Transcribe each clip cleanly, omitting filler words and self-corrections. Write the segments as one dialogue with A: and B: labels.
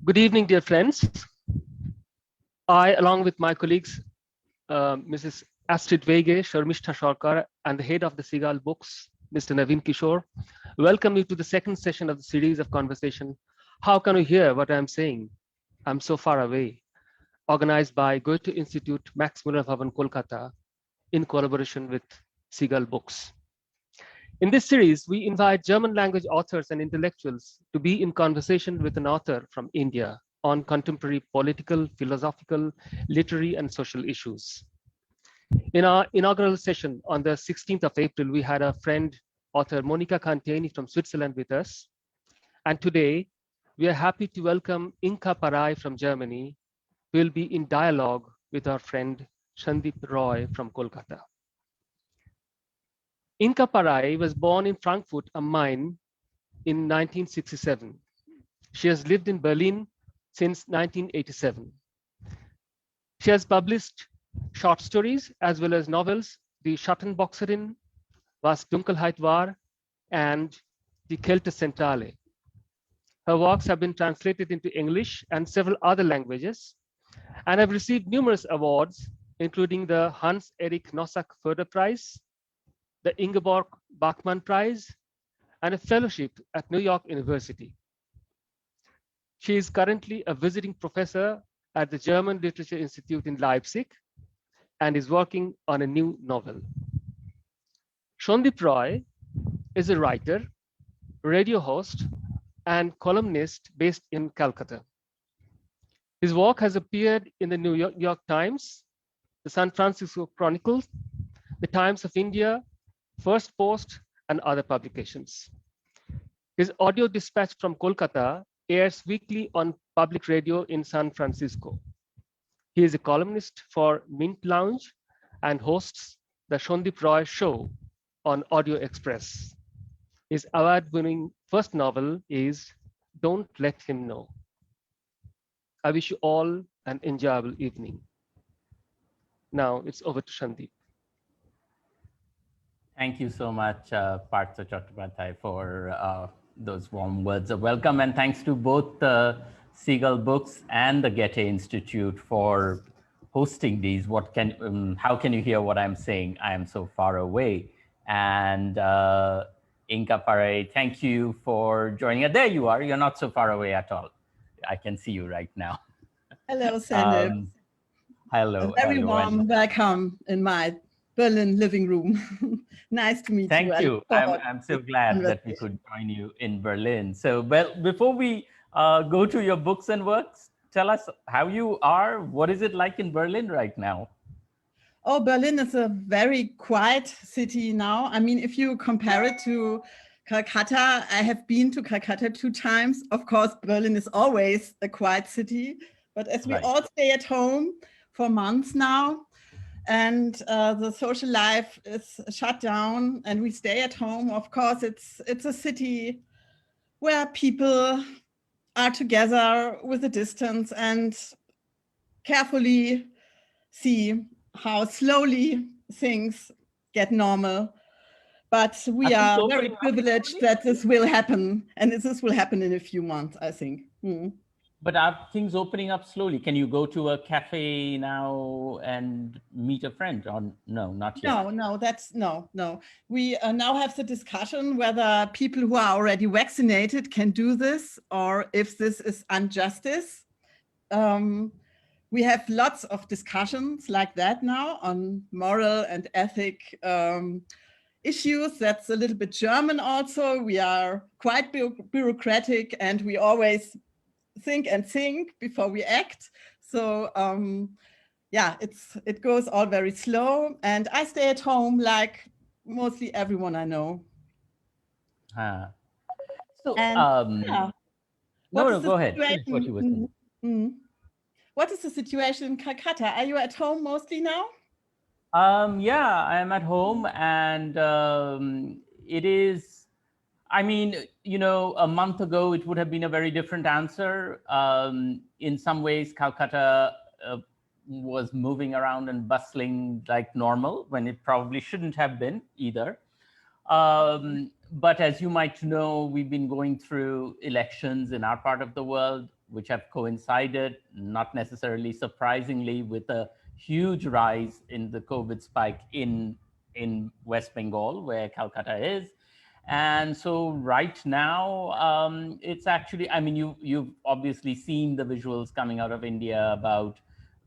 A: Good evening, dear friends. I, along with my colleagues, Mrs. Astrid Wege, Sharmishta Sarkar, and the head of the Seagull Books, Mr. Naveen Kishore, welcome you to the second session of the series of conversation, How Can You Hear What I'm Saying? I'm So Far Away, organized by Goethe-Institut, Max Muller Bhavan, Kolkata, in collaboration with Seagull Books. In this series, we invite German language authors and intellectuals to be in conversation with an author from India on contemporary political, philosophical, literary, and social issues. In our inaugural session on the 16th of April, we had a friend, author Monica Cantieni from Switzerland with us. And today, we are happy to welcome Inka Parei from Germany, who will be in dialogue with our friend Sandip Roy from Kolkata. Inka Parei was born in Frankfurt am Main in 1967. She has lived in Berlin since 1987. She has published short stories as well as novels, Die Schattenboxerin, Was Dunkelheit war, and Die Kälte Centrale. Her works have been translated into English and several other languages and have received numerous awards, including the Hans-Erich Nossack Förder Prize, the Ingeborg Bachmann Prize, and a fellowship at New York University. She is currently a visiting professor at the German Literature Institute in Leipzig and is working on a new novel. Sandip Roy is a writer, radio host, and columnist based in Calcutta. His work has appeared in the New York Times, the San Francisco Chronicle, the Times of India, First Post, and other publications. His audio dispatch from Kolkata airs weekly on public radio in San Francisco. He is a columnist for Mint Lounge and hosts the Sandip Roy Show on Audio Express. His award-winning first novel is Don't Let Him Know. I wish you all an enjoyable evening. Now it's over to Sandip.
B: Thank you so much, Partha Chattopadhyay, for those warm words of welcome. And thanks to both the Seagull Books and the Goethe-Institut for hosting these. How can you hear what I'm saying? I am so far away. And Inka Parei, thank you for joining us. There you are. You're not so far away at all. I can see you right now.
C: Hello, Sandip.
B: Hello.
C: A very warm welcome in my Berlin living room. Nice to meet you.
B: Thank you. I'm so glad that we could join you in Berlin. So, well, before we go to your books and works, tell us how you are. What is it like in Berlin right now?
C: Oh, Berlin is a very quiet city now. I mean, if you compare it to Calcutta, I have been to Calcutta 2 times. Of course, Berlin is always a quiet city, but as we all stay at home for months now, and the social life is shut down and we stay at home, of course, it's a city where people are together with a distance and carefully see how slowly things get normal. But we are very privileged that this will happen, and this will happen in a few months, I think.
B: But are things opening up slowly? Can you go to a cafe now and meet a friend? Or no, not yet.
C: No. We now have the discussion whether people who are already vaccinated can do this or if this is injustice. We have lots of discussions like that now on moral and ethic issues. That's a little bit German also. We are quite bureaucratic and we always think before we act. So yeah, it goes all very slow. And I stay at home like mostly everyone I know.
B: So,
C: yeah.
B: No, go ahead. What you were saying.
C: What is the situation in Calcutta? Are you at home mostly now?
B: Yeah, I am at home, and it is, I mean, you know, a month ago, it would have been a very different answer. In some ways, Calcutta was moving around and bustling like normal when it probably shouldn't have been either. But as you might know, we've been going through elections in our part of the world which have coincided, not necessarily surprisingly, with a huge rise in the COVID spike in West Bengal, where Calcutta is. And so right now, it's actually, I mean, you've obviously seen the visuals coming out of India about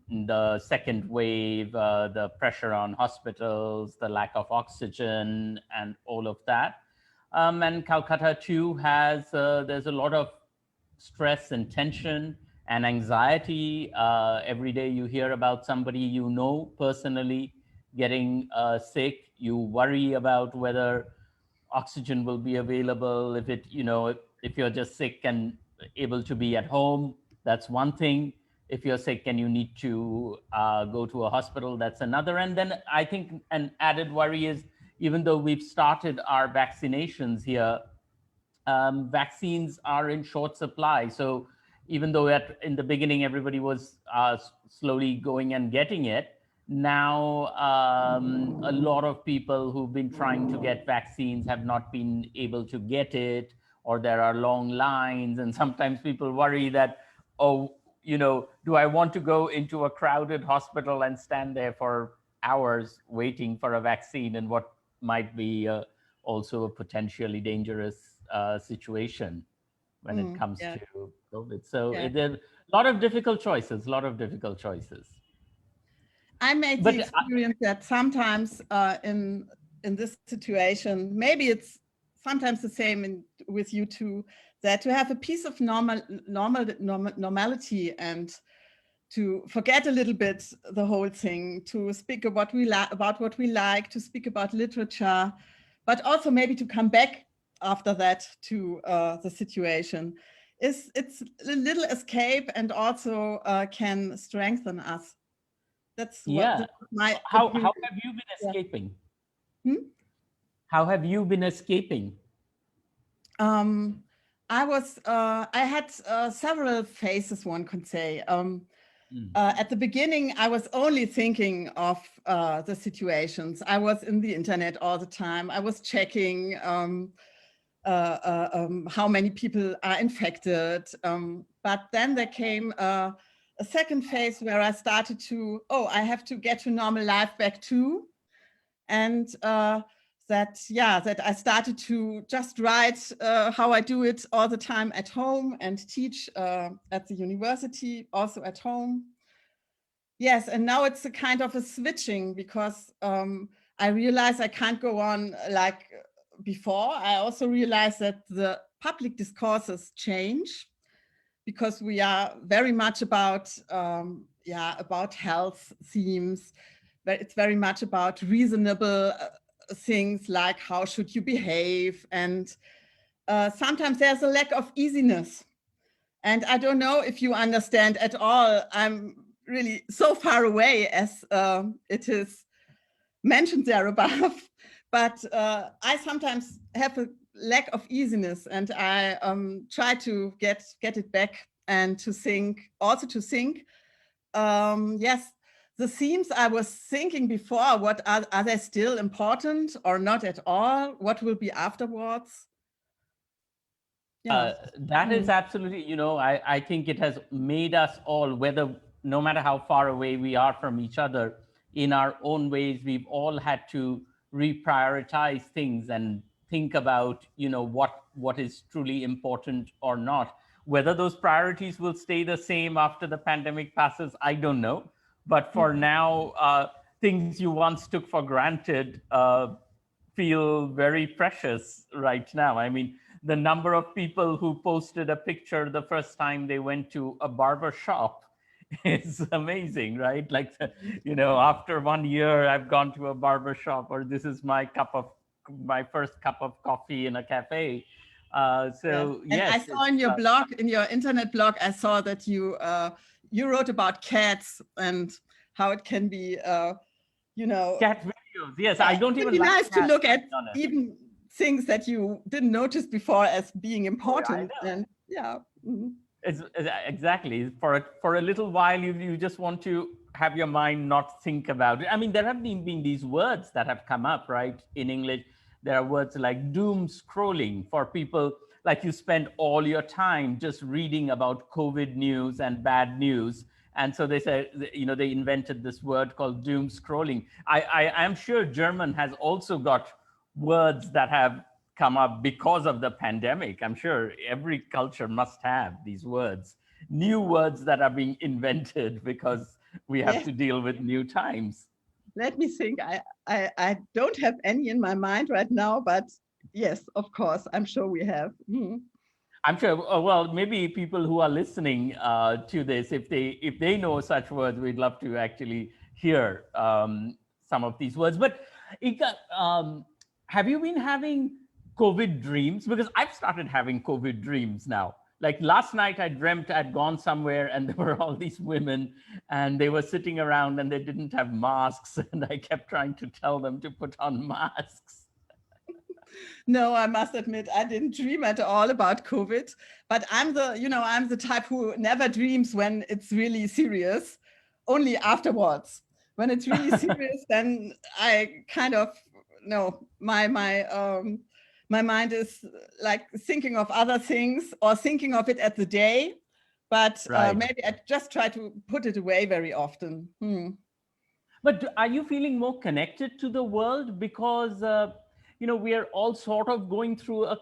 B: the second wave, the pressure on hospitals, the lack of oxygen, and all of that. And Calcutta too has, there's a lot of stress and tension and anxiety. Every day you hear about somebody you know personally getting sick. You worry about whether oxygen will be available. If it, you know, if you're just sick and able to be at home, that's one thing. If you're sick and you need to go to a hospital, that's another. And then I think an added worry is, even though we've started our vaccinations here, vaccines are in short supply. So even though in the beginning everybody was slowly going and getting it, now a lot of people who've been trying to get vaccines have not been able to get it, or there are long lines. And sometimes people worry that, oh, you know, do I want to go into a crowded hospital and stand there for hours waiting for a vaccine, and what might be also a potentially dangerous situation when it comes to COVID. So there's a lot of difficult choices,
C: I made the experience that sometimes in this situation, maybe it's sometimes the same with you too, that to have a piece of normality and to forget a little bit the whole thing, to speak about what we like, to speak about literature, but also maybe to come back after that to the situation. It's a little escape, and also can strengthen us. That's what
B: how have you been escaping? How have you been escaping?
C: I had several phases, one could say. At the beginning, I was only thinking of the situations. I was in the internet all the time. I was checking how many people are infected. But then there came a second phase where I started to, I have to get to normal life back too. And that I started to just write how I do it all the time at home, and teach at the university, also at home. Yes, and now it's a kind of a switching, because I realize I can't go on like before. I also realize that the public discourses change, because we are very much about health themes, but it's very much about reasonable things like how should you behave, and sometimes there's a lack of easiness. And I don't know if you understand at all. I'm really so far away as it is mentioned there above, but I sometimes have a lack of easiness, and I try to get it back, and to think. Yes, the themes I was thinking before, what are they still important or not at all? What will be afterwards?
B: That is absolutely, you know, I think it has made us all, no matter how far away we are from each other, in our own ways, we've all had to reprioritize things and think about, you know, what is truly important or not. Whether those priorities will stay the same after the pandemic passes, I don't know. But for now, things you once took for granted feel very precious right now. I mean, the number of people who posted a picture the first time they went to a barber shop is amazing, right? Like, you know, after 1 year, I've gone to a barber shop, or this is my first cup of coffee in a cafe. So yes.
C: And I saw in your blog, in your internet blog, I saw that you wrote about cats and how it can be, you know,
B: cat videos. Yes, I don't even.
C: It'd be
B: like
C: nice
B: cats,
C: to look at even things that you didn't notice before as being important. And
B: It's exactly for a little while you just want to have your mind not think about it. I mean, there have been these words that have come up, right? In English, there are words like doom scrolling for people. like you spend all your time just reading about COVID news and bad news. And so they said, they invented this word called doom scrolling. I'm sure German has also got words that have come up because of the pandemic. I'm sure every culture must have these words, new words that are being invented because we have to deal with new times.
C: Let me think. I don't have any in my mind right now, but yes, of course, I'm sure we have.
B: I'm sure. Well, maybe people who are listening to this, if they know such words, we'd love to actually hear some of these words. But Inka, have you been having COVID dreams? Because I've started having COVID dreams now. Like last night, I dreamt I'd gone somewhere and there were all these women and they were sitting around and they didn't have masks. And I kept trying to tell them to put on masks.
C: No, I must admit, I didn't dream at all about COVID, but I'm the type who never dreams when it's really serious, only afterwards. When it's really serious, then I kind of, no, my mind is like thinking of other things or thinking of it at the day, but maybe I just try to put it away very often.
B: But are you feeling more connected to the world because we are all sort of going through a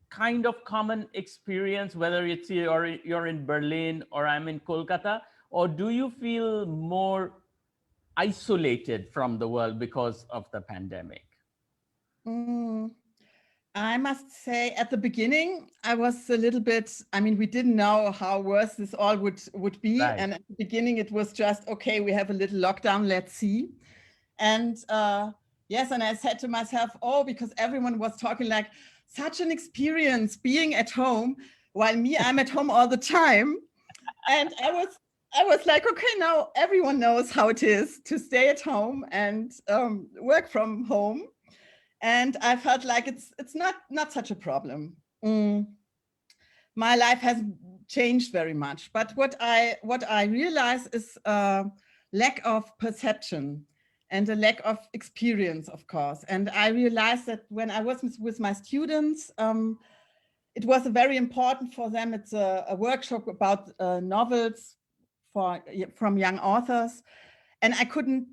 B: kind of common experience, whether it's you're in Berlin or I'm in Kolkata, or do you feel more isolated from the world because of the pandemic?
C: I must say at the beginning, I was a little bit, we didn't know how worse this all would be.
B: Right.
C: And at the beginning, it was just, okay, we have a little lockdown, let's see. And yes, and I said to myself, because everyone was talking like such an experience being at home, while I'm at home all the time. And I was like, okay, now everyone knows how it is to stay at home and work from home. And I felt like it's not such a problem. My life has changed very much, but what I realize is a lack of perception and a lack of experience, of course. And I realized that when I was with my students, it was very important for them. It's a workshop about novels from young authors, and I couldn't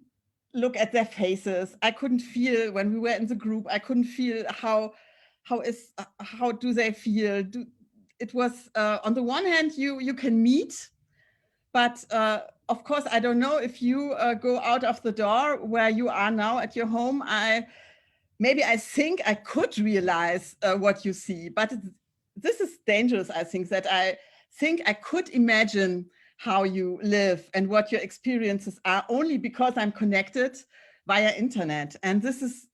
C: look at their faces. I couldn't feel when we were in the group. I couldn't feel how do they feel. It was on the one hand you can meet, but of course I don't know if you go out of the door where you are now at your home. I think I could realize what you see, but this is dangerous. I think that I could imagine how you live and what your experiences are only because I'm connected via internet. And this is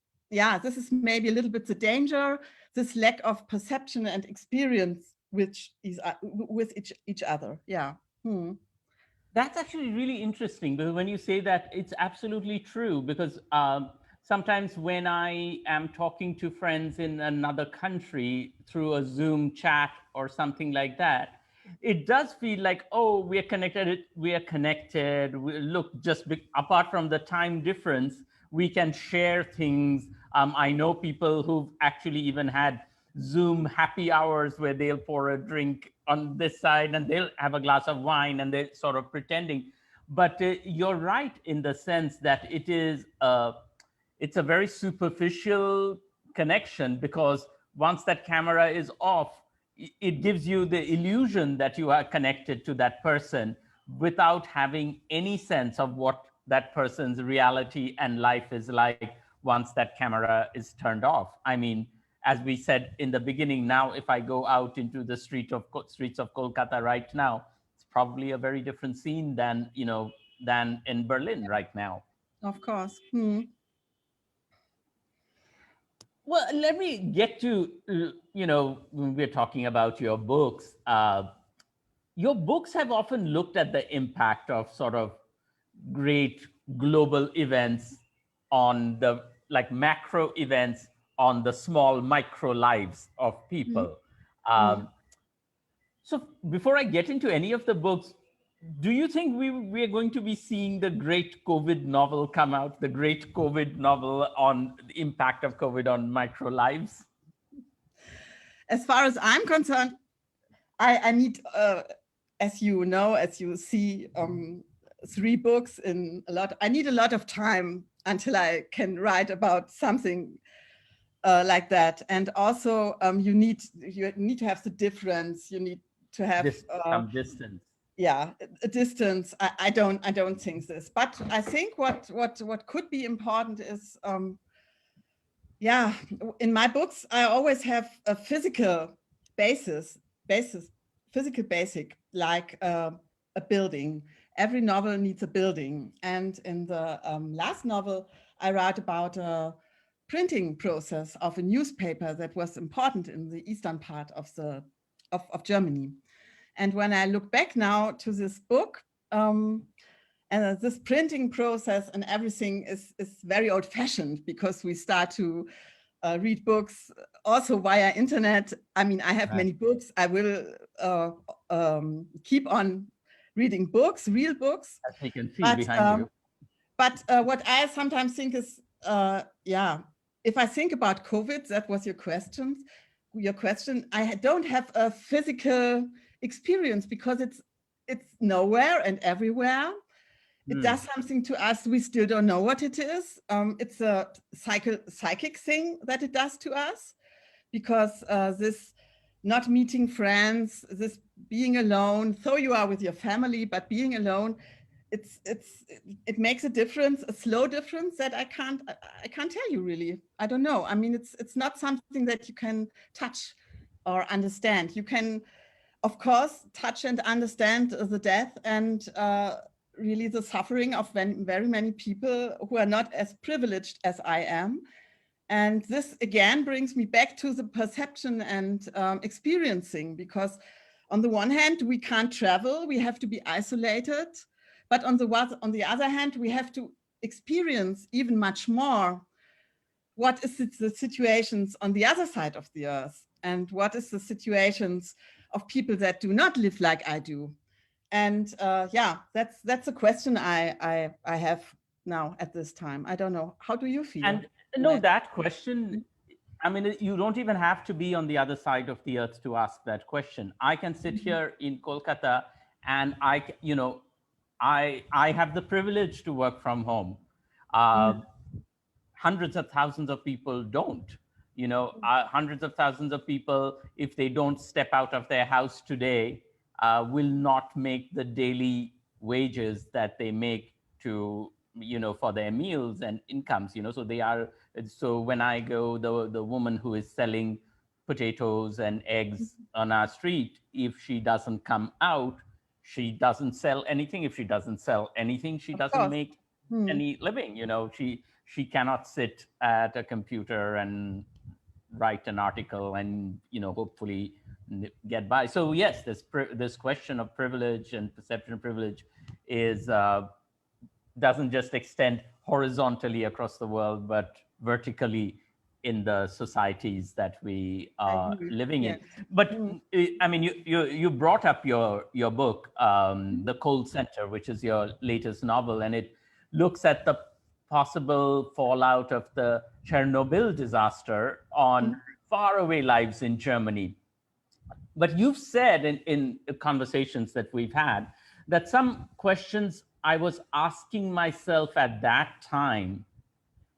C: maybe a little bit the danger, this lack of perception and experience with each other. Yeah.
B: That's actually really interesting, because when you say that, it's absolutely true, because sometimes when I am talking to friends in another country through a Zoom chat or something like that, it does feel like, we are connected. Look, apart from the time difference, we can share things. I know people who've actually even had Zoom happy hours where they'll pour a drink on this side and they'll have a glass of wine and they're sort of pretending. But you're right in the sense that it's a very superficial connection, because once that camera is off, it gives you the illusion that you are connected to that person without having any sense of what that person's reality and life is like once that camera is turned off. I mean, as we said in the beginning, now if I go out into the streets of Kolkata right now, it's probably a very different scene than in Berlin right now.
C: Of course.
B: Well, let me get to, when we're talking about your books, your books have often looked at the impact of sort of great global events on the, like macro events on the small micro lives of people. So before I get into any of the books, do you think we are going to be seeing the great COVID novel come out, the great COVID novel on the impact of COVID on micro lives?
C: as far as I'm concerned, I need, as you know, as you see, 3 books in a lot. I need a lot of time until I can write about something like that. And also, you need to have the difference. You need to have
B: some distance.
C: Yeah, a distance. I don't think this, but I think what could be important is, yeah, in my books I always have a physical physical basic, like a building. Every novel needs a building, and in the last novel I write about a printing process of a newspaper that was important in the eastern part of Germany. And when I look back now to this book, and this printing process and everything is very old-fashioned, because we start to read books also via internet. I mean, I have many books. I will keep on reading books, real books.
B: As you can see behind you.
C: But what I sometimes think is, yeah, if I think about COVID, that was your question. I don't have a physical experience, because it's nowhere and everywhere. It does something to us. We still don't know what it is. It's a psychic thing that it does to us, because this not meeting friends, this being alone, though you are with your family, but being alone, it makes a difference, a slow difference that I can't tell you really. I don't know. I mean, it's not something that you can touch or understand. You can, of course, touch and understand the death and really the suffering of very many people who are not as privileged as I am. And this again brings me back to the perception and experiencing, because on the one hand, we can't travel, we have to be isolated. But on the other hand, we have to experience even much more. What is the situations on the other side of the earth? And what is the situations of people that do not live like I do? And yeah, that's a question I have now at this time. I don't know. How do you feel?
B: And no, that question, I mean, you don't even have to be on the other side of the earth to ask that question. I can sit here in Kolkata, and I have the privilege to work from home. Hundreds of thousands of people don't. Hundreds of thousands of people, if they don't step out of their house today, will not make the daily wages that they make to, for their meals and incomes. So when I go, the woman who is selling potatoes and eggs on our street, if she doesn't come out, she doesn't sell anything. If she doesn't sell anything, she doesn't make any living. She cannot sit at a computer and write an article and hopefully get by. So yes, this question of privilege and perception of privilege is doesn't just extend horizontally across the world, but vertically in the societies that we are living in. But I mean, you brought up your book, The Cold Center, which is your latest novel, and it looks at the possible fallout of the Chernobyl disaster on faraway lives in Germany. But you've said in conversations that we've had that some questions I was asking myself at that time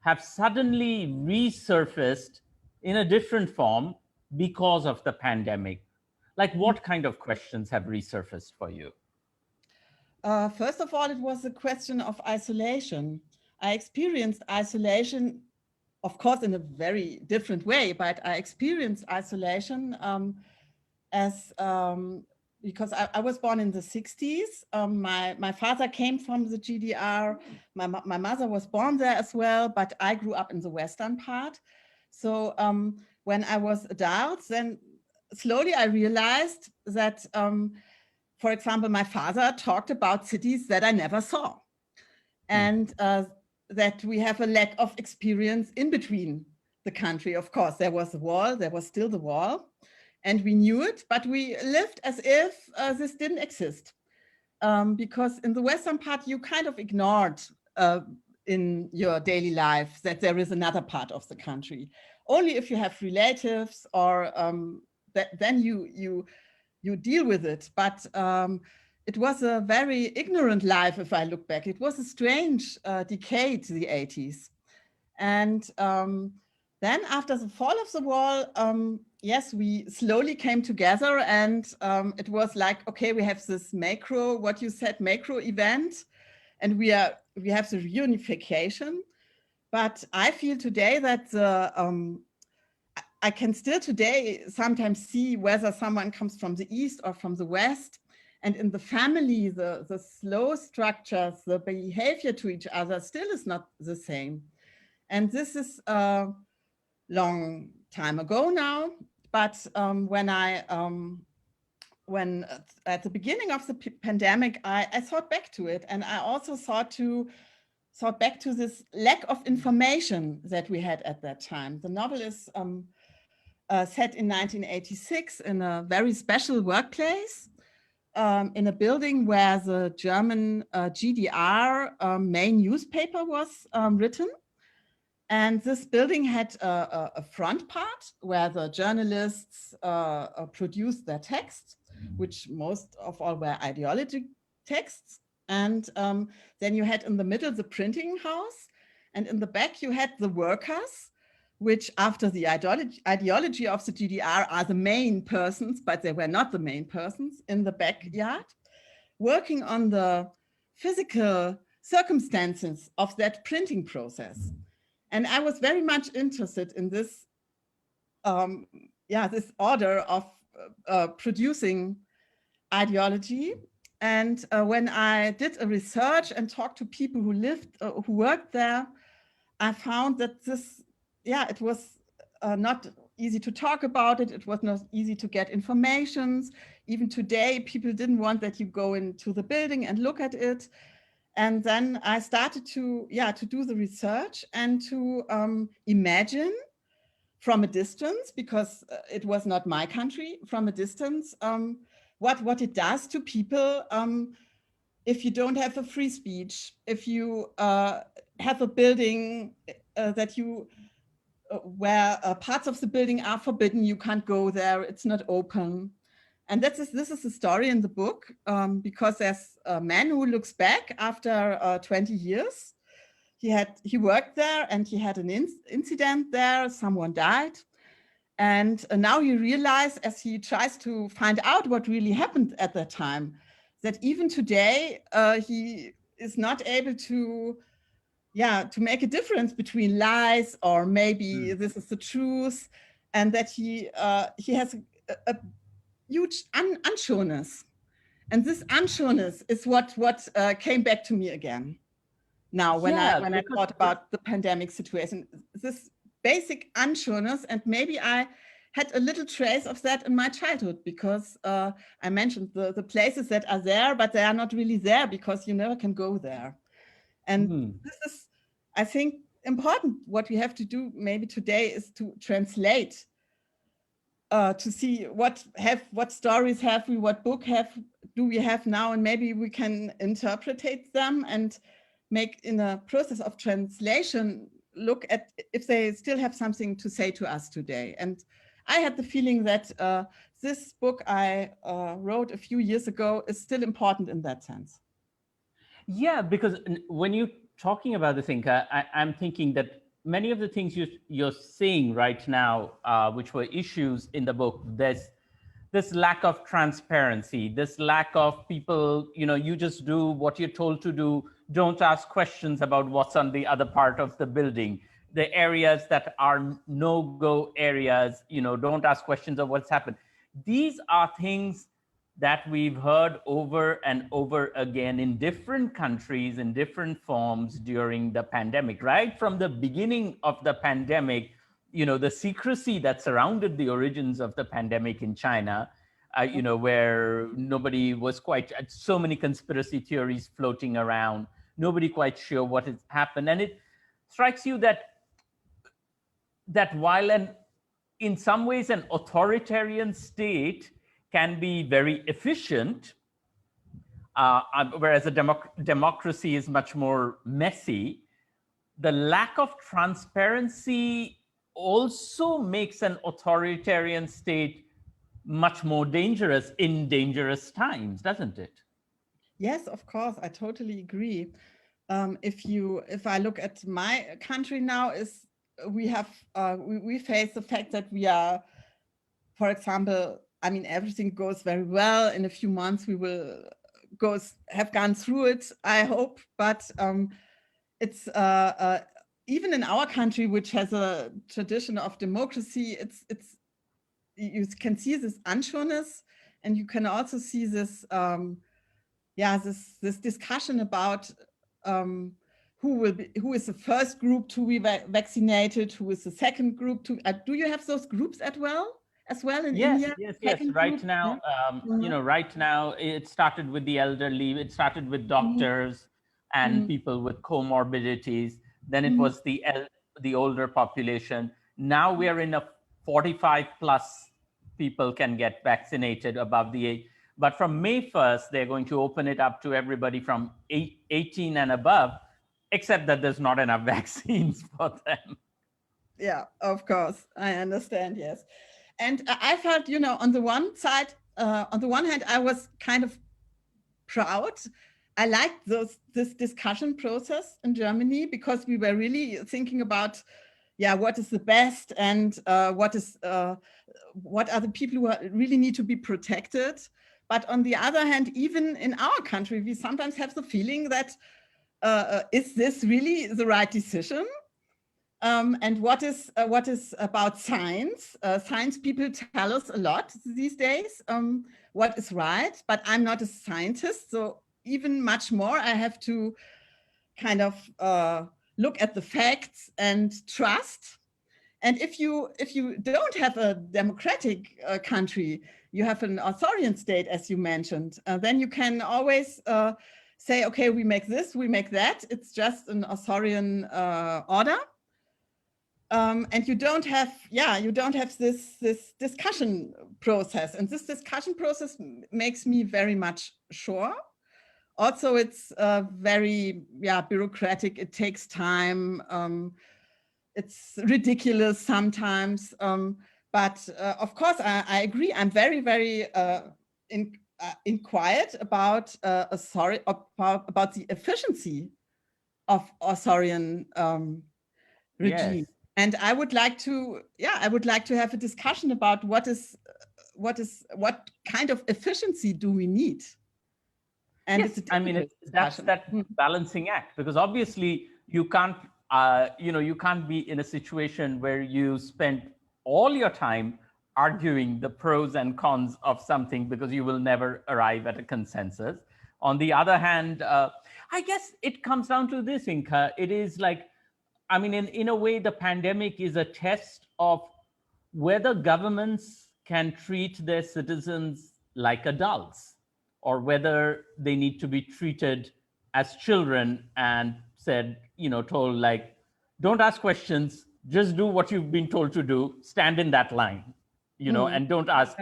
B: have suddenly resurfaced in a different form because of the pandemic. Like, what kind of questions have resurfaced for you?
C: First of all, it was a question of isolation. I experienced isolation, of course, in a very different way, but I experienced isolation because I was born in the 60s. My father came from the GDR. My mother was born there as well, but I grew up in the western part. So when I was adult, then slowly I realized that, for example, my father talked about cities that I never saw. And that we have a lack of experience in between the country. Of course, there was the wall, there was still the wall, and we knew it, but we lived as if this didn't exist. Because in the western part, you kind of ignored in your daily life that there is another part of the country. Only if you have relatives or then you deal with it. But it was a very ignorant life, if I look back. It was a strange decade, the 80s. And then after the fall of the wall, yes, we slowly came together, and it was like, okay, we have this what you said, macro event, and we have the reunification. But I feel today that I can still today sometimes see whether someone comes from the East or from the West. And in the family, the slow structures, the behavior to each other still is not the same. And this is a long time ago now. But when at the beginning of the pandemic, I thought back to it. And I also thought back to this lack of information that we had at that time. The novel is set in 1986 in a very special workplace, in a building where the German GDR main newspaper was written. And this building had a front part where the journalists produced their texts, which most of all were ideology texts. And then you had in the middle the printing house, and in the back you had the workers, which after the ideology of the GDR are the main persons, but they were not the main persons, in the backyard, working on the physical circumstances of that printing process. And I was very much interested in this, this order of producing ideology. And when I did a research and talked to people who worked there, I found that it was not easy to talk about it. It was not easy to get information. Even today, people didn't want that you go into the building and look at it. And then I started to do the research and to imagine from a distance, because it was not my country, from a distance, what it does to people if you don't have a free speech, if you have a building where parts of the building are forbidden, you can't go there, it's not open. And this is the story in the book, because there's a man who looks back after 20 years. He worked there and he had an incident there, someone died. And now he realized, as he tries to find out what really happened at that time, that even today, he is not able to make a difference between lies or maybe this is the truth, and that he has a huge unsureness. And this unsureness is what came back to me again. Now, when I thought about the pandemic situation, this basic unsureness, and maybe I had a little trace of that in my childhood, because I mentioned the places that are there, but they are not really there because you never can go there. And this is, I think, important. What we have to do maybe today is to translate, to see what stories have we, what book do we have now, and maybe we can interpret them and make, in a process of translation, look at if they still have something to say to us today. And I had the feeling that this book I wrote a few years ago is still important in that sense.
B: Yeah, because when you're talking about this, Inka, I'm thinking that many of the things you're seeing right now, which were issues in the book, there's this lack of transparency, this lack of people, you just do what you're told to do, don't ask questions about what's on the other part of the building. The areas that are no-go areas, don't ask questions of what's happened. These are things that we've heard over and over again in different countries, in different forms during the pandemic, right? From the beginning of the pandemic, the secrecy that surrounded the origins of the pandemic in China, where nobody was quite, so many conspiracy theories floating around, nobody quite sure what has happened. And it strikes you that while in some ways an authoritarian state can be very efficient, whereas a democracy is much more messy, the lack of transparency also makes an authoritarian state much more dangerous in dangerous times, doesn't it?
C: Yes, of course, I totally agree. If I look at my country now, we face the fact that we are, for example, I mean, everything goes very well. In a few months, we will have gone through it, I hope. But it's even in our country, which has a tradition of democracy, you can see this unsureness, and you can also see this this discussion about who is the first group to be vaccinated, who is the second group to. Do you have those groups as well in India?
B: Yes. Right now, right now it started with the elderly. It started with doctors and people with comorbidities. Then it was the older population. Now we are in a 45 plus people can get vaccinated above the age. But from May 1st, they're going to open it up to everybody from 18 and above, except that there's not enough vaccines for them.
C: Yeah, of course. I understand, yes. And I felt, on the one side, on the one hand, I was kind of proud. I liked this discussion process in Germany because we were really thinking about, what is the best and what are the people who really need to be protected. But on the other hand, even in our country, we sometimes have the feeling that is this really the right decision? And what is about science? Science people tell us a lot these days what is right, but I'm not a scientist, so even much more I have to kind of look at the facts and trust. And if you don't have a democratic country, you have an authoritarian state, as you mentioned, then you can always say, okay, we make this, we make that. It's just an authoritarian order. And you don't have this discussion process, and this discussion process makes me very much sure. Also, it's very bureaucratic. It takes time. It's ridiculous sometimes, but of course, I agree. I'm very, very inquired about about the efficiency of authoritarian regime.
B: Yes.
C: And I would like to have a discussion about what kind of efficiency do we need? And
B: yes, I mean, that's that balancing act, because obviously you can't, you can't be in a situation where you spend all your time arguing the pros and cons of something, because you will never arrive at a consensus. On the other hand, I guess it comes down to this, Inka. It is like, I mean, in a way, the pandemic is a test of whether governments can treat their citizens like adults, or whether they need to be treated as children and told like, don't ask questions, just do what you've been told to do, stand in that line, and don't ask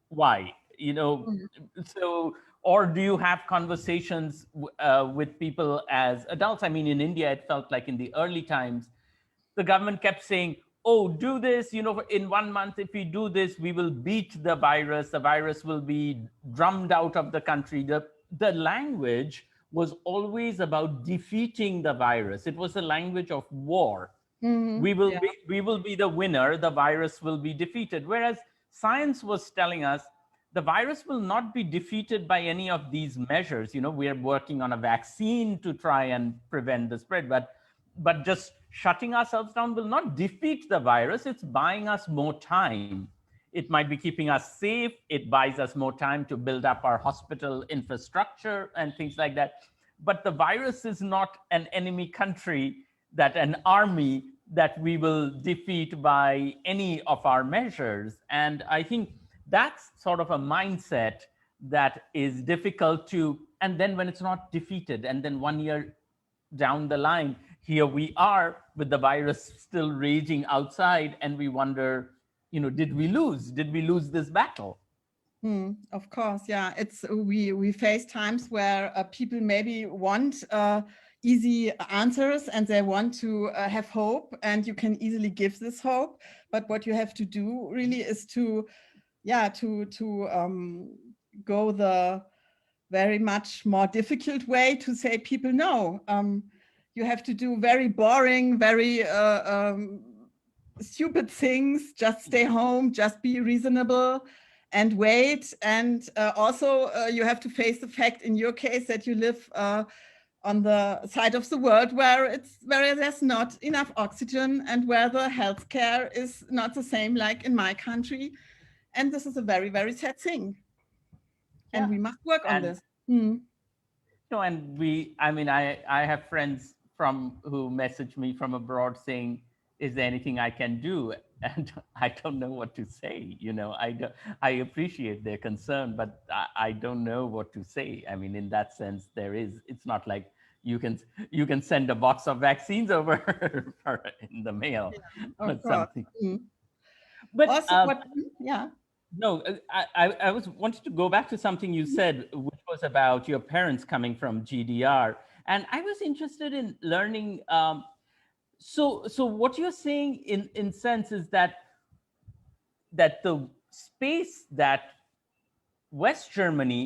B: why, so, or do you have conversations with people as adults? I mean, in India, it felt like in the early times, the government kept saying, oh, do this, in 1 month, if we do this, we will beat the virus will be drummed out of the country. The language was always about defeating the virus. It was a language of war. We will be the winner, the virus will be defeated. Whereas science was telling us the virus will not be defeated by any of these measures. We are working on a vaccine to try and prevent the spread, but just shutting ourselves down will not defeat the virus. It's buying us more time. It might be keeping us safe. It buys us more time to build up our hospital infrastructure and things like that. But the virus is not an enemy country, an army that we will defeat by any of our measures. And I think that's sort of a mindset that is difficult to, and then when it's not defeated, and then 1 year down the line, here we are with the virus still raging outside, and we wonder, did we lose this battle?
C: Of course, yeah. We face times where people maybe want easy answers, and they want to have hope, and you can easily give this hope. But what you have to do really is to yeah, to go the very much more difficult way to say people no. You have to do very boring, very stupid things. Just stay home, just be reasonable and wait. And also you have to face the fact in your case that you live on the side of the world where there's not enough oxygen and where the healthcare is not the same like in my country. And this is a very, very sad thing.
B: Yeah.
C: And we must work on this. Mm.
B: No, and I have friends who message me from abroad saying, is there anything I can do? And I don't know what to say. I appreciate their concern, but I don't know what to say. I mean, in that sense, it's not like you can send a box of vaccines over in the mail,
C: Yeah,
B: or something.
C: Mm.
B: But
C: also, yeah.
B: No, I wanted to go back to something you said, which was about your parents coming from GDR, and I was interested in learning. So what you're saying in sense is that the space that West Germany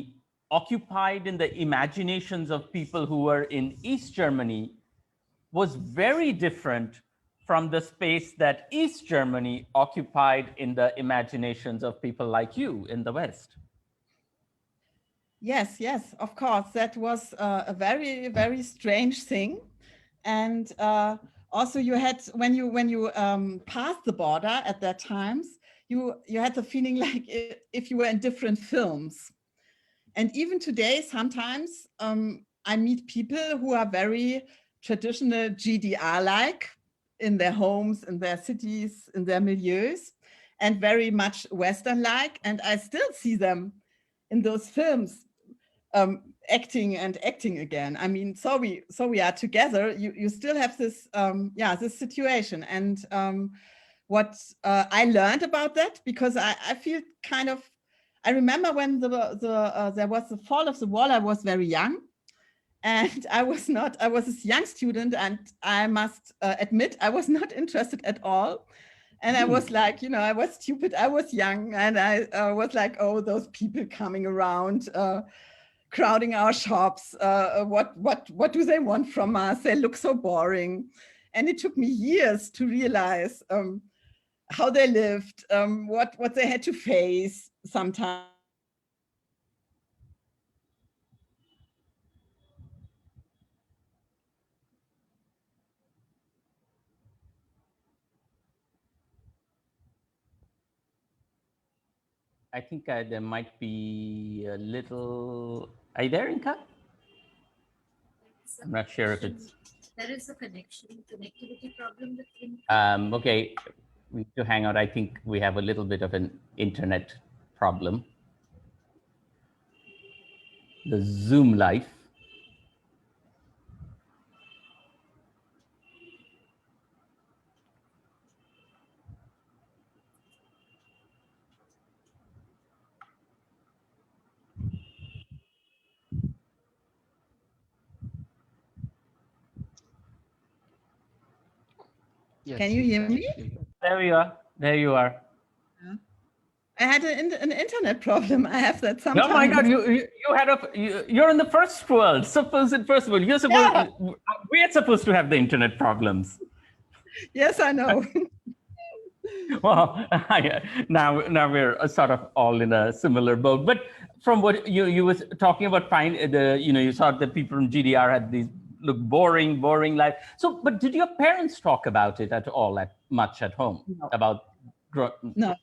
B: occupied in the imaginations of people who were in East Germany was very different from the space that East Germany occupied in the imaginations of people like you in the West.
C: Yes, of course. That was a very, very strange thing. And also you had, when you passed the border at that times, you had the feeling like if you were in different films. And even today, sometimes I meet people who are very traditional GDR-like in their homes, in their cities, in their milieus, and very much Western-like. And I still see them in those films acting again. I mean, so we are together. You still have this this situation. And what I learned about that, because I feel kind of, I remember when there was the fall of the wall, I was very young. And I was a young student, and I must admit, I was not interested at all. And I was like, I was stupid, I was young, and I was like, oh, those people coming around, crowding our shops, what do they want from us? They look so boring. And it took me years to realize how they lived, what they had to face sometimes.
B: I think there might be a little. Are you there, Inka? I'm not sure if it's.
D: There is a connectivity problem with Inka.
B: Okay, we need to hang out. I think we have a little bit of an internet problem. The Zoom life.
A: Yes,
C: Can you hear me?
B: There you are. There you are.
C: I had an internet problem. I have that sometimes.
B: Oh my God! You're in the first world. Suppose in first world, you're supposed. We're supposed to have the internet problems.
C: Yes, I know.
B: Well, now we're sort of all in a similar boat. But from what you was talking about, you thought that people from GDR had these look boring life. So, but did your parents talk about it at all, much at home?
C: No.
B: About
C: No,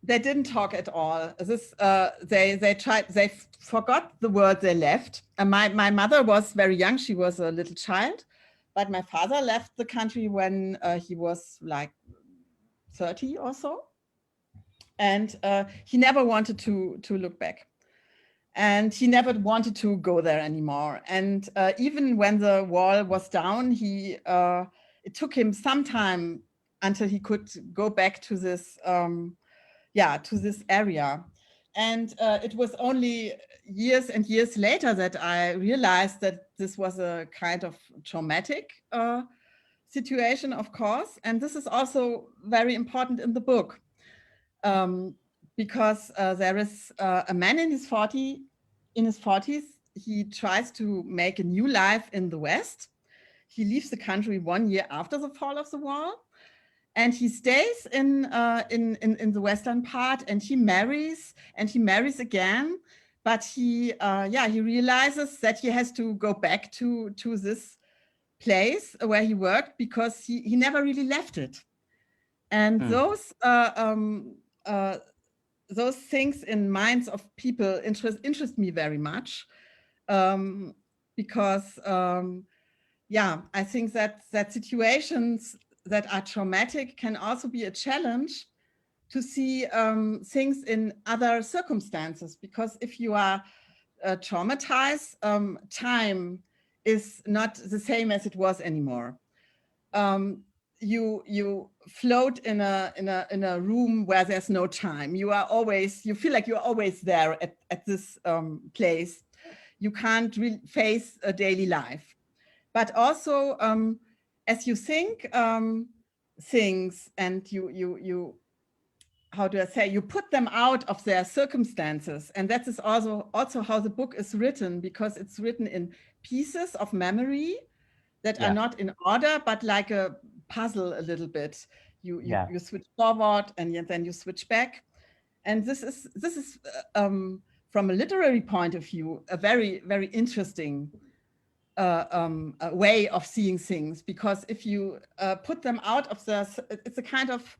C: they didn't talk at all. This they forgot the word they left. And my mother was very young; she was a little child, but my father left the country when he was like 30 or so, and he never wanted to look back, and he never wanted to go there anymore. And even when the wall was down, it took him some time until he could go back to this to this area. And it was only years and years later that I realized that this was a kind of traumatic situation, of course. And this is also very important in the book, because there is a man in his 40s. He tries to make a new life in the West. He leaves the country 1 year after the fall of the wall, and he stays in the western part, and he marries again. But he realizes that he has to go back to this place where he worked, because he never really left it. And those things in minds of people interest me very much, because I think that situations that are traumatic can also be a challenge to see things in other circumstances, because if you are traumatized, time is not the same as it was anymore. You float in a room where there's no time. You feel like you're always there at this place. You can't really face a daily life. But also, as you think things, and you how do I say, you put them out of their circumstances. And that is also how the book is written, because it's written in pieces of memory that are not in order, but like a puzzle a little bit. You switch forward, and then you switch back. And this is from a literary point of view, a very, very interesting way of seeing things, because if you put them out of it's a kind of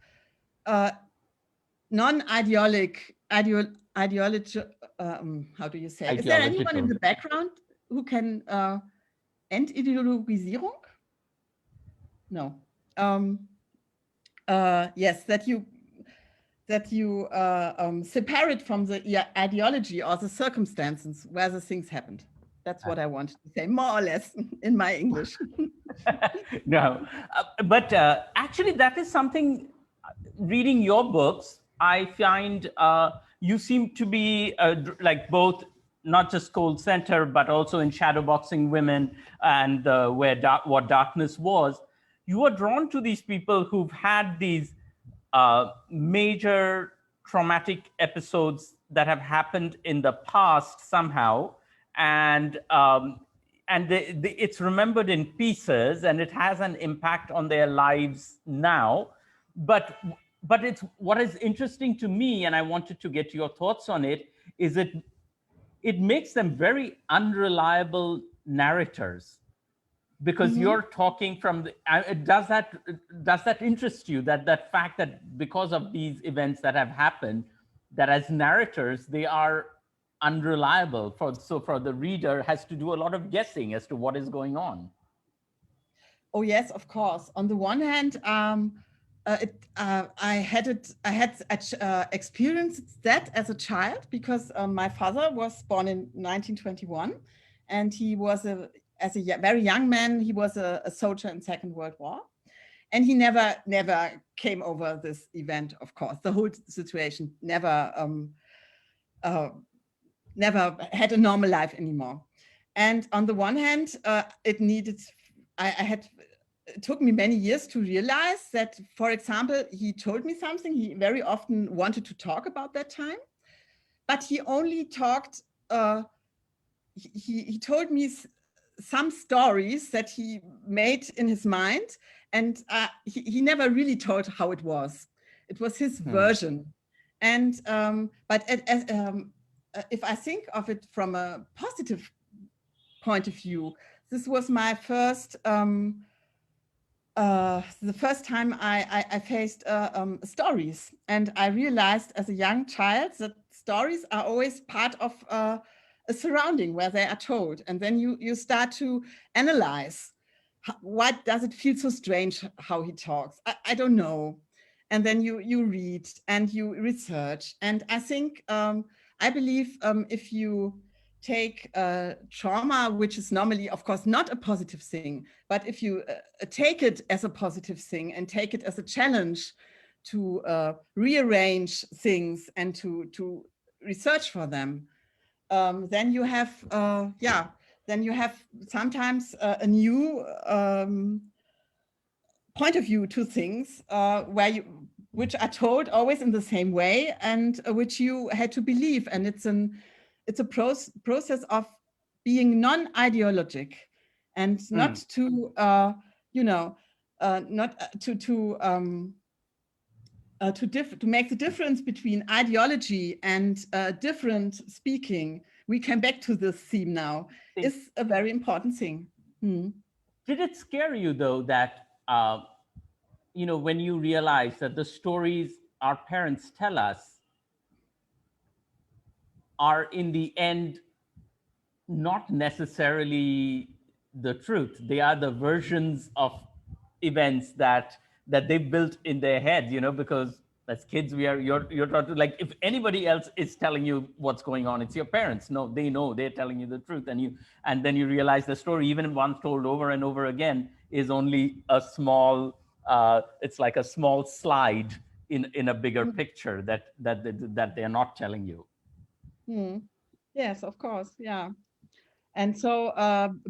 C: non-ideologic, ideology, how do you say? Is there anyone in the background who can Entideologisierung? No. Yes, that you separate from the ideology or the circumstances where the things happened. That's what I wanted to say, more or less, in my English.
B: No, but actually that is something, reading your books, I find you seem to be like both, not just Cold Center, but also in Shadowboxing Women and What Darkness Was. You are drawn to these people who've had these major traumatic episodes that have happened in the past somehow, and it's remembered in pieces, and it has an impact on their lives now. But it's, what is interesting to me, and I wanted to get your thoughts on it, is it makes them very unreliable narrators, because you're talking from does that interest you, that fact that because of these events that have happened, that as narrators they are unreliable, so for the reader has to do a lot of guessing as to what is going on?
C: Oh yes, of course. On the one hand, I had experienced that as a child, because my father was born in 1921, and he was as a very young man, he was a soldier in Second World War, and he never came over this event. Of course, the whole situation never had a normal life anymore. And on the one hand, it took me many years to realize that, for example, he told me something. He very often wanted to talk about that time, but he only talked, he told me some stories that he made in his mind, and he never really told how it was. It was his version. And but if I think of it from a positive point of view, this was my first the first time I faced stories, and I realized as a young child that stories are always part of a surrounding where they are told, and then you start to analyze, why does it feel so strange how he talks? I don't know. And then you read and you research, and I think I believe if you take trauma, which is normally, of course, not a positive thing, but if you take it as a positive thing and take it as a challenge to rearrange things and to research for them, then you have, then you have sometimes a new point of view to things, where which are told always in the same way, and which you had to believe. And it's a process of being non-ideologic and not to not to make the difference between ideology and different speaking. We came back to this theme now. Is a very important thing.
B: Did it scare you though that when you realize that the stories our parents tell us are in the end not necessarily the truth? They are the versions of events that they built in their heads, because as kids you're taught to, like, if anybody else is telling you what's going on, it's your parents. No, they know, they're telling you the truth. And then you realize the story, even once told over and over again, is only a small it's like a small slide in a bigger picture that they're not telling you.
C: Yes, of course. Yeah. And so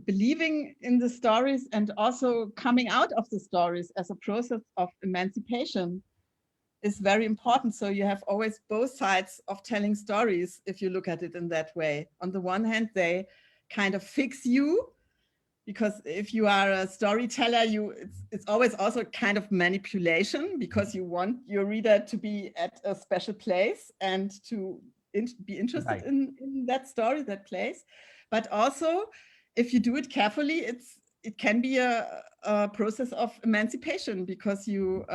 C: believing in the stories and also coming out of the stories as a process of emancipation is very important. So you have always both sides of telling stories if you look at it in that way. On the one hand, they kind of fix you, because if you are a storyteller, it's always also kind of manipulation, because you want your reader to be at a special place and to be interested in that story, that place. But also, if you do it carefully, it can be a process of emancipation, because you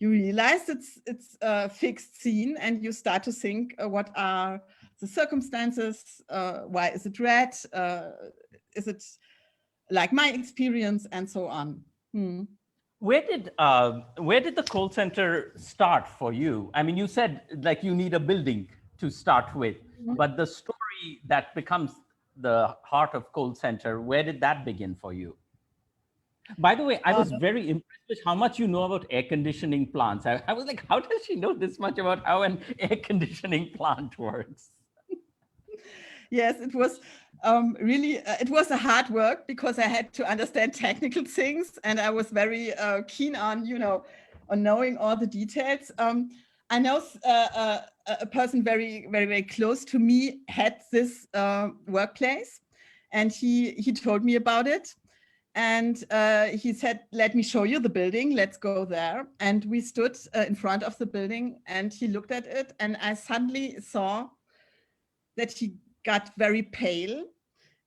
C: realize it's a fixed scene, and you start to think what are the circumstances, why is it red, is it like my experience, and so on.
B: Where did the call center start for you? I mean, you said like you need a building to start with, but the story that becomes the heart of call center, where did that begin for you? By the way, I was very impressed with how much you know about air conditioning plants. I was like, how does she know this much about how an air conditioning plant works?
C: Yes, it was really, it was a hard work, because I had to understand technical things, and I was very keen on, on knowing all the details. I know a person very, very, very close to me had this workplace, and he told me about it. And he said, let me show you the building, let's go there. And we stood in front of the building, and he looked at it, and I suddenly saw that he got very pale,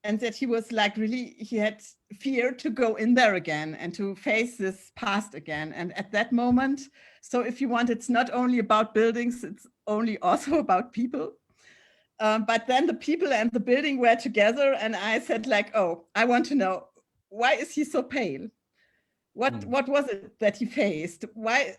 C: and that he was like, really, he had fear to go in there again and to face this past again. And at that moment, so if you want, it's not only about buildings, it's only also about people. But then the people and the building were together, and I said like, oh, I want to know, why is he so pale? What was it that he faced? Why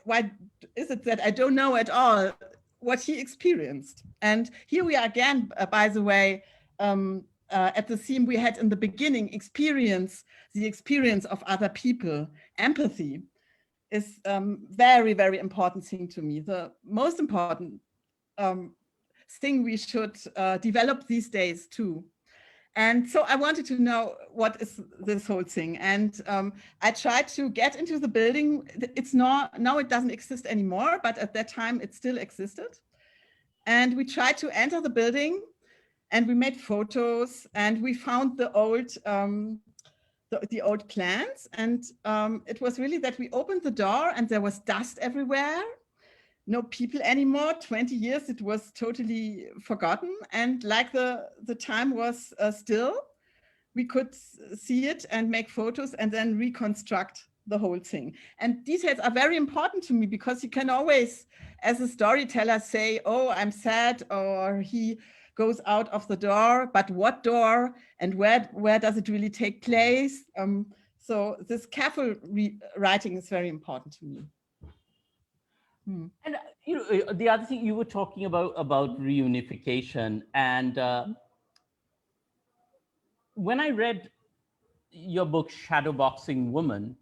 C: is it that I don't know at all what he experienced? And here we are again, by the way, at the theme we had in the beginning, the experience of other people. Empathy is very, very important thing to me. The most important thing we should develop these days too. And so I wanted to know, what is this whole thing? And I tried to get into the building. It's not, now it doesn't exist anymore, but at that time it still existed. And we tried to enter the building, and we made photos, and we found the old plans. And it was really that we opened the door, and there was dust everywhere. No people anymore. 20 years, it was totally forgotten. And like the time was still, we could see it and make photos and then reconstruct the whole thing. And details are very important to me, because you can always, as a storyteller, say, oh, I'm sad, or he goes out of the door, but what door, and where does it really take place? So this careful writing is very important to me.
B: And the other thing you were talking about reunification, and when I read your book Shadowboxing Woman,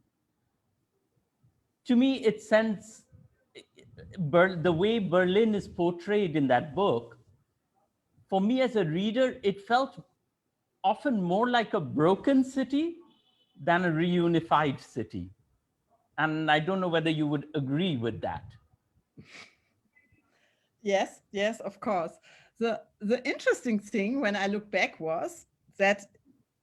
B: to me it sends the way Berlin is portrayed in that book. For me as a reader, it felt often more like a broken city than a reunified city. And I don't know whether you would agree with that.
C: Yes, yes, of course. The interesting thing when I look back was that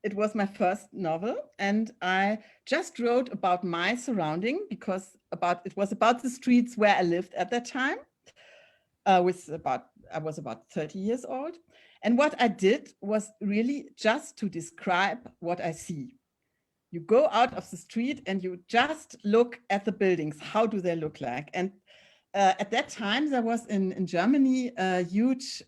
C: it was my first novel, and I just wrote about my surrounding because it was about the streets where I lived at that time. I was about 30 years old, and what I did was really just to describe what I see. You go out of the street and you just look at the buildings. How do they look like? And at that time, there was in Germany a huge,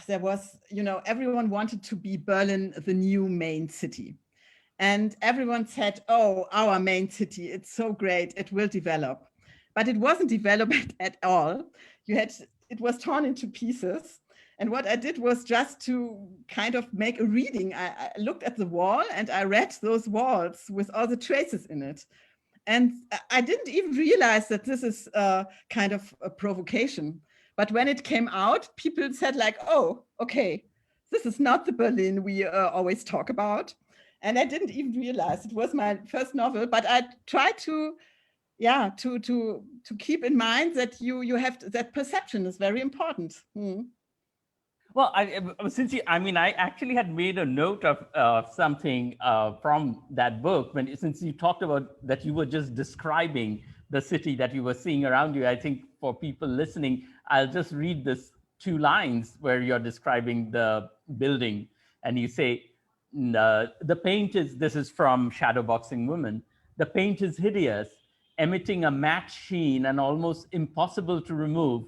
C: there was, everyone wanted to be Berlin, the new main city. And everyone said, oh, our main city, it's so great, it will develop. But it wasn't developed at all. It was torn into pieces. And what I did was just to kind of make a reading. I looked at the wall and I read those walls with all the traces in it. And I didn't even realize that this is kind of a provocation. But when it came out, people said like, oh, okay, this is not the Berlin we always talk about. And I didn't even realize it was my first novel, but I tried to keep in mind that you have that perception is very important.
B: Well, I actually had made a note of something from that book since you talked about that you were just describing the city that you were seeing around you. I think for people listening, I'll just read this 2 lines where you're describing the building, and you say, the paint this is from Shadowboxing Woman, the paint is hideous, emitting a matte sheen and almost impossible to remove.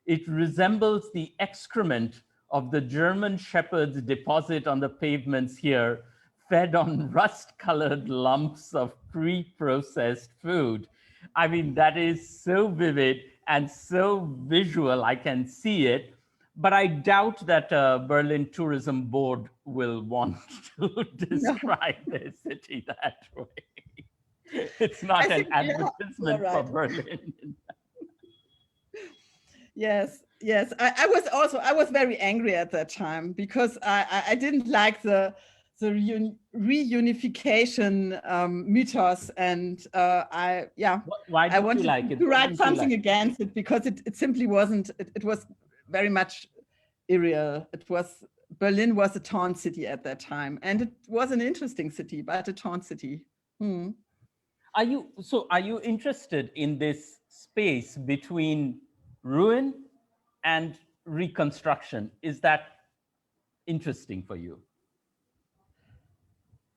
B: It resembles the excrement of the German shepherds deposit on the pavements here, fed on rust-colored lumps of pre-processed food. I mean, that is so vivid and so visual, I can see it. But I doubt that Berlin Tourism Board will want to describe their city that way. It's not an advertisement for Berlin.
C: Yes, yes. I was very angry at that time because I didn't like the reunification mythos, and
B: Why did
C: I wanted
B: you like it?
C: to write something against it because it simply wasn't. It was very much irreal. Berlin was a torn city at that time, and it was an interesting city, but a torn city.
B: Are you interested in this space between ruin and reconstruction? Is that interesting for you?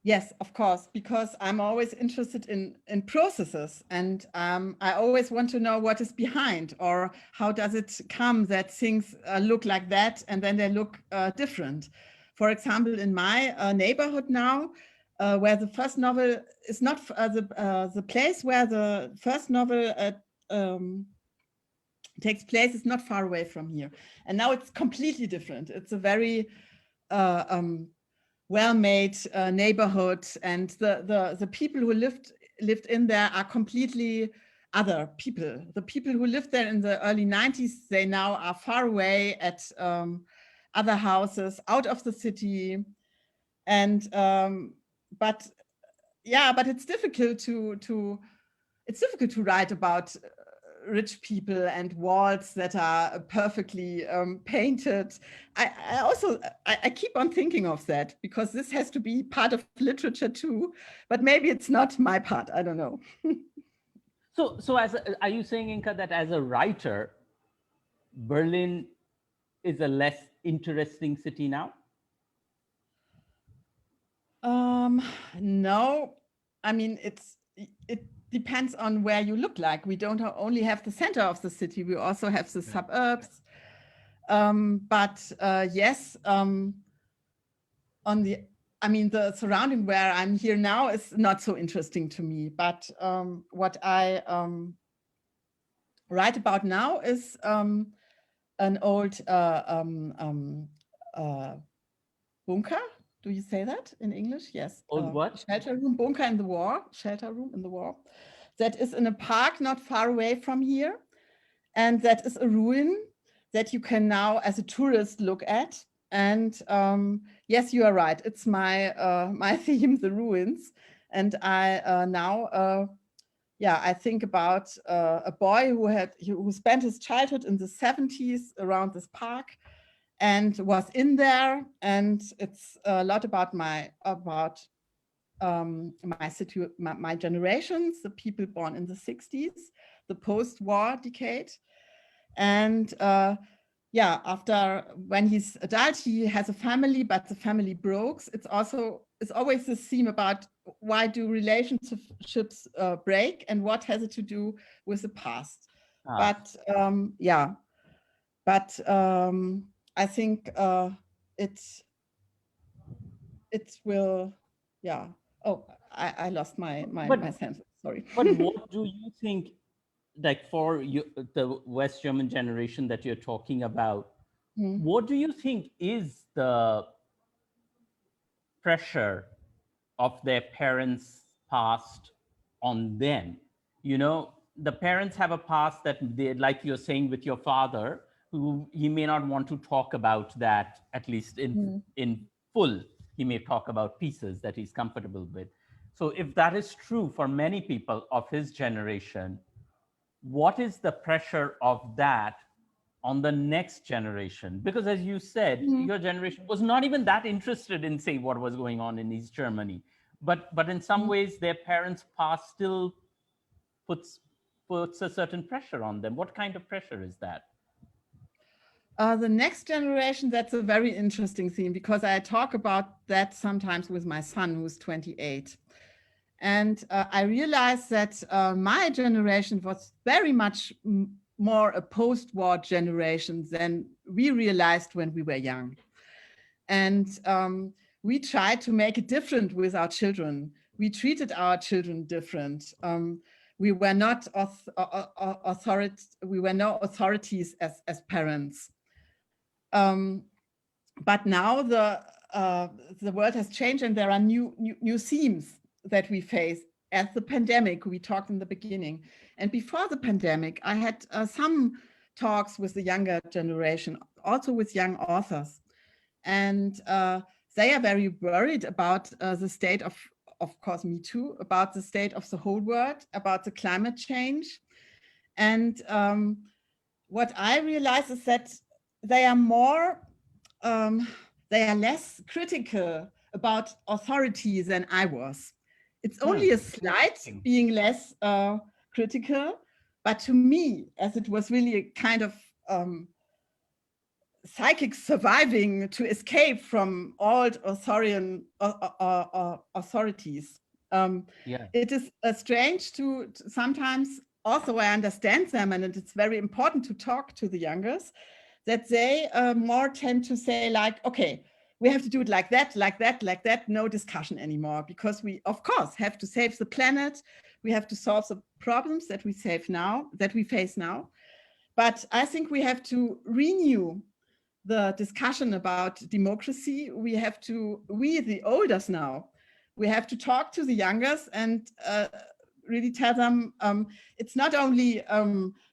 C: Yes, of course, because I'm always interested in processes, and I always want to know what is behind, or how does it come that things look like that and then they look different. For example, in my neighborhood now, where the first novel is not the place where the first novel takes place is not far away from here, and now it's completely different. It's a very well-made neighborhood, and the people who lived in there are completely other people. The people who lived there in the early 90s, they now are far away at other houses out of the city, and but it's difficult to write about rich people and walls that are perfectly painted. I keep on thinking of that because this has to be part of literature too, but maybe it's not my part. I don't know.
B: So are you saying, Inka, that as a writer, Berlin is a less interesting city now?
C: No, I mean, it depends on where you look like. We don't only have the center of the city, we also have the suburbs. Yes, the surrounding where I'm here now is not so interesting to me. But what I write about now is an old bunker. Do you say that in English? Yes.
B: Old what?
C: Shelter room, bunker in the war, shelter room in the war. That is in a park not far away from here. And that is a ruin that you can now, as a tourist, look at. And yes, you are right. It's my my theme, the ruins. And I now yeah, I think about a boy who spent his childhood in the 70s around this park and was in there. And it's a lot about my generations, the people born in the 60s, the post-war decade. And yeah, after when he's adult, he has a family, but the family breaks. It's always this theme about why do relationships break and what has it to do with the past. But yeah, but I think it will, yeah. Oh, I lost my sentence. Sorry.
B: But what do you think, like for you, the West German generation that you're talking about, what do you think is the pressure of their parents' past on them? You know, the parents have a past that they, like you're saying with your father, who he may not want to talk about that, at least in full. He may talk about pieces that he's comfortable with. So if that is true for many people of his generation, what is the pressure of that on the next generation? Because as you said, your generation was not even that interested in, say, what was going on in East Germany. But in some ways, their parents' past still puts a certain pressure on them. What kind of pressure is that?
C: The next generation, that's a very interesting theme, because I talk about that sometimes with my son, who's 28. And I realized that my generation was very much more a post-war generation than we realized when we were young. And we tried to make it different with our children. We treated our children different. We were not we were no authorities as parents. But now the world has changed, and there are new themes that we face as the pandemic. We talked in the beginning, and before the pandemic, I had some talks with the younger generation, also with young authors, and they are very worried about the state of course, me too, about the state of the whole world, about the climate change. And what I realize is that they are less critical about authority than I was. It's only a slight being less critical, but to me, as it was really a kind of psychic surviving to escape from old authorities. It is strange to sometimes, also I understand them, and it's very important to talk to the youngers, that they more tend to say like, okay, we have to do it like that, like that, like that, no discussion anymore, because we, of course, have to save the planet. We have to solve the problems that we face now. But I think we have to renew the discussion about democracy. We have to, the olders now, we have to talk to the youngers and really tell them it's not only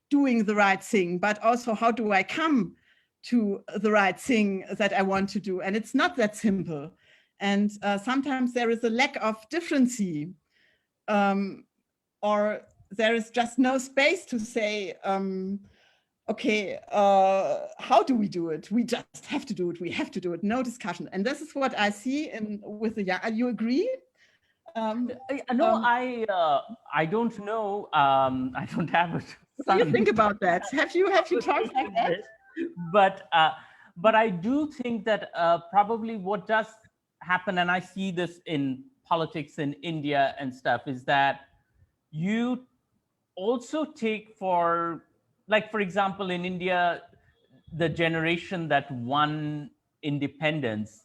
C: doing the right thing, but also how do I come to the right thing that I want to do. And it's not that simple. And sometimes there is a lack of differency, or there is just no space to say, okay, how do we do it? We just have to do it. We have to do it. No discussion. And this is what I see with the young. You agree?
B: No, I don't know. I don't have it.
C: What do you think about that? Have you talked like that?
B: But I do think that probably what does happen, and I see this in politics in India and stuff, is that you also take for example, in India, the generation that won independence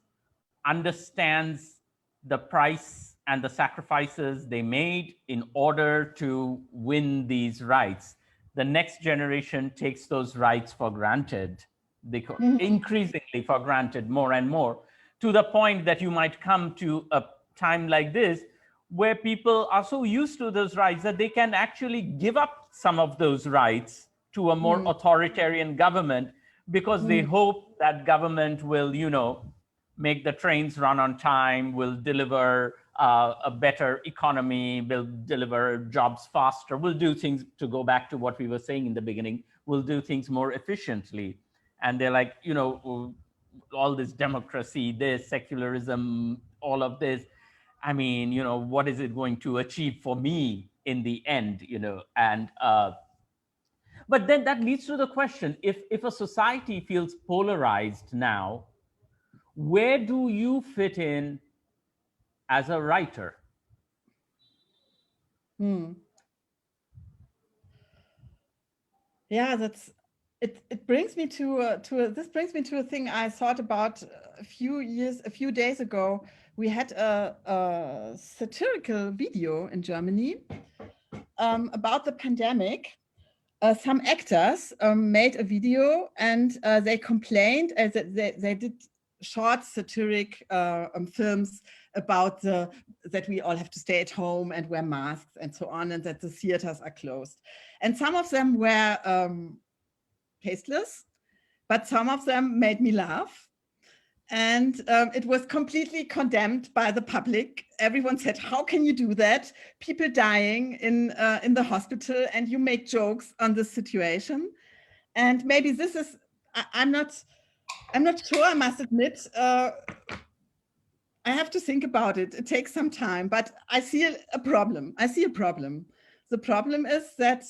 B: understands the price and the sacrifices they made in order to win these rights. The next generation takes those rights for granted, increasingly for granted, more and more, to the point that you might come to a time like this where people are so used to those rights that they can actually give up some of those rights to a more authoritarian government, because they hope that government will, make the trains run on time, will deliver a better economy, will deliver jobs faster, will do things, to go back to what we were saying in the beginning, will do things more efficiently. And they're like, you know, all this democracy, this secularism, all of this. I mean, you know, what is it going to achieve for me in the end, you know? And but then that leads to the question, if a society feels polarized now, where do you fit in as a writer?
C: Yeah, that's it. It brings me this brings me to a thing I thought about a few days ago. We had a satirical video in Germany about the pandemic. Some actors made a video and they complained as they did short satiric films about that we all have to stay at home and wear masks and so on, and that the theaters are closed. And some of them were tasteless, but some of them made me laugh. And it was completely condemned by the public. Everyone said, how can you do that? People dying in the hospital and you make jokes on this situation. And maybe this is, I'm not sure, I must admit, I have to think about it. It takes some time, but I see a problem. The problem is that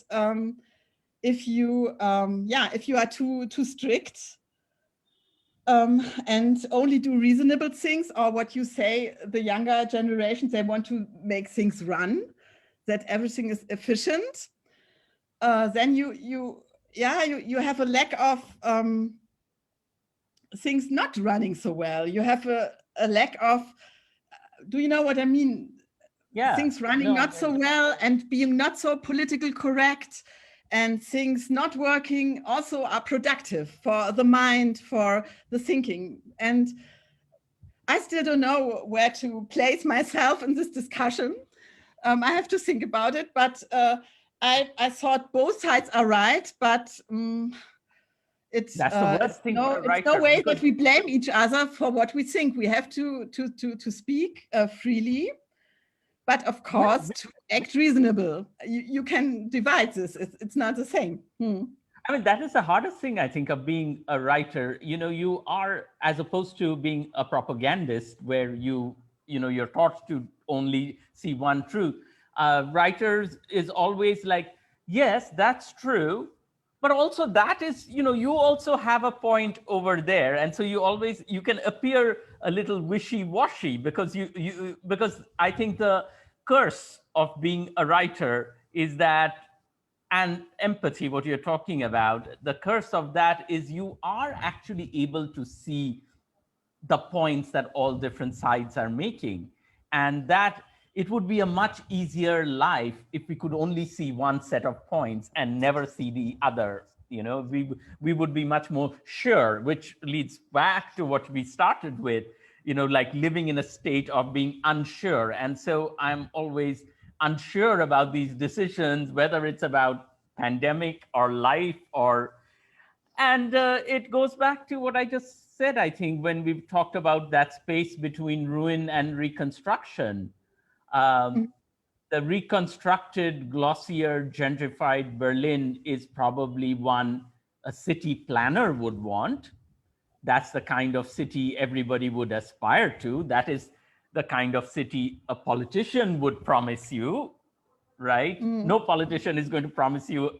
C: if you are too strict, and only do reasonable things, or what you say, the younger generations, they want to make things run, that everything is efficient, then you have a lack of things not running so well. You have a lack of, do you know what I mean?
B: Yeah.
C: Things running not so well and being not so politically correct, and things not working also are productive for the mind, for the thinking. And I still don't know where to place myself in this discussion. I have to think about it, but I thought both sides are right, but it's
B: that's the worst thing for a writer,
C: it's no way that we blame each other for what we think. We have to speak freely. But of course, to act reasonable, you can divide this. It's not the same.
B: I mean, that is the hardest thing, I think, of being a writer. You know, you are, as opposed to being a propagandist, where you're taught to only see one truth. Writers is always like, yes, that's true, but also that is, you also have a point over there, and so you can appear a little wishy-washy because because I think the curse of being a writer is that, and empathy, what you're talking about, the curse of that is you are actually able to see the points that all different sides are making, and that it would be a much easier life if we could only see one set of points and never see the other. We would be much more sure, which leads back to what we started with, like living in a state of being unsure. And so I'm always unsure about these decisions, whether it's about pandemic or life and it goes back to what I just said, I think, when we've talked about that space between ruin and reconstruction. The reconstructed, glossier, gentrified Berlin is probably one a city planner would want. That's the kind of city everybody would aspire to. That is the kind of city a politician would promise you, right? No politician is going to promise you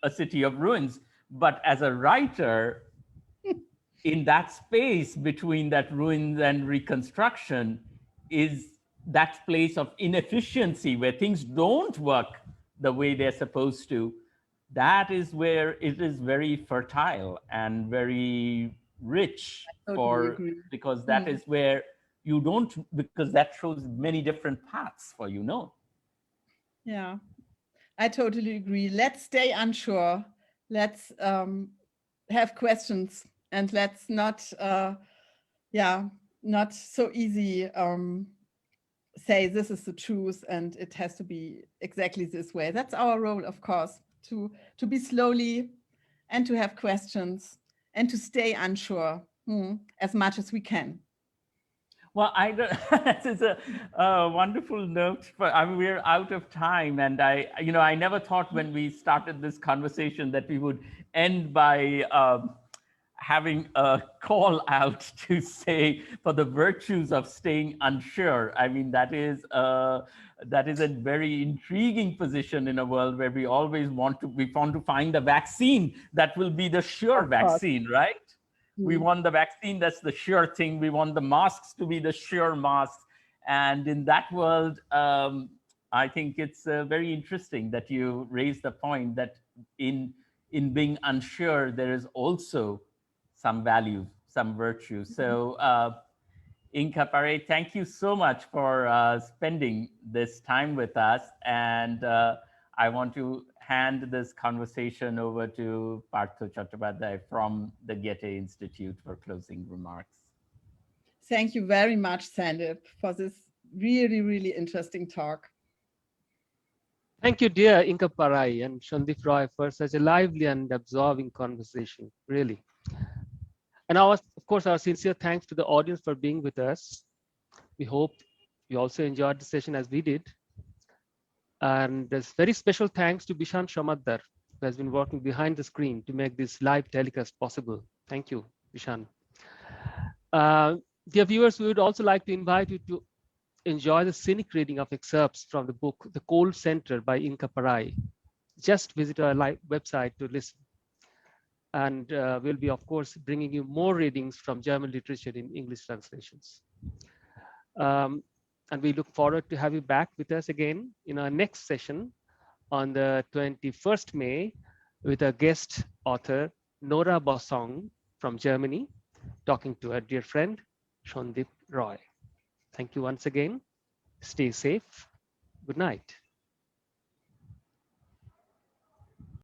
B: a city of ruins. But as a writer, in that space between that ruins and reconstruction is that place of inefficiency where things don't work the way they're supposed to. That is where it is very fertile and very rich because that is where you don't, because that shows many different paths for
C: Yeah, I totally agree. Let's stay unsure. Let's have questions, and let's not so easy say this is the truth and it has to be exactly this way. That's our role, of course, to be slowly and to have questions and to stay unsure as much as we can.
B: Well, I don't, this is a wonderful note. I mean, we're out of time, and I never thought when we started this conversation that we would end by having a call out to say for the virtues of staying unsure. I mean, that is a very intriguing position in a world where we always want to find a vaccine that will be the sure vaccine, right? We want the vaccine that's the sure thing. We want the masks to be the sure masks. And in that world, I think it's very interesting that you raised the point that in being unsure, there is also some value, some virtue. So Inka Parei, thank you so much for spending this time with us. And I want to hand this conversation over to Partho Chattopadhyay from the Goethe-Institut for closing remarks.
C: Thank you very much, Sandip, for this really, really interesting talk.
A: Thank you, dear Inka Parei and Sandip Roy, for such a lively and absorbing conversation, really. And of course, our sincere thanks to the audience for being with us. We hope you also enjoyed the session as we did. And there's very special thanks to Bishan Shamadar, who has been working behind the screen to make this live telecast possible. Thank you, Bishan. Dear viewers, we would also like to invite you to enjoy the scenic reading of excerpts from the book, The Cold Center by Inka Parei. Just visit our live website to listen. And we'll be, of course, bringing you more readings from German literature in English translations. And we look forward to have you back with us again in our next session on the 21st May with a guest author, Nora Bossong from Germany, talking to her dear friend, Sandip Roy. Thank you once again. Stay safe. Good night.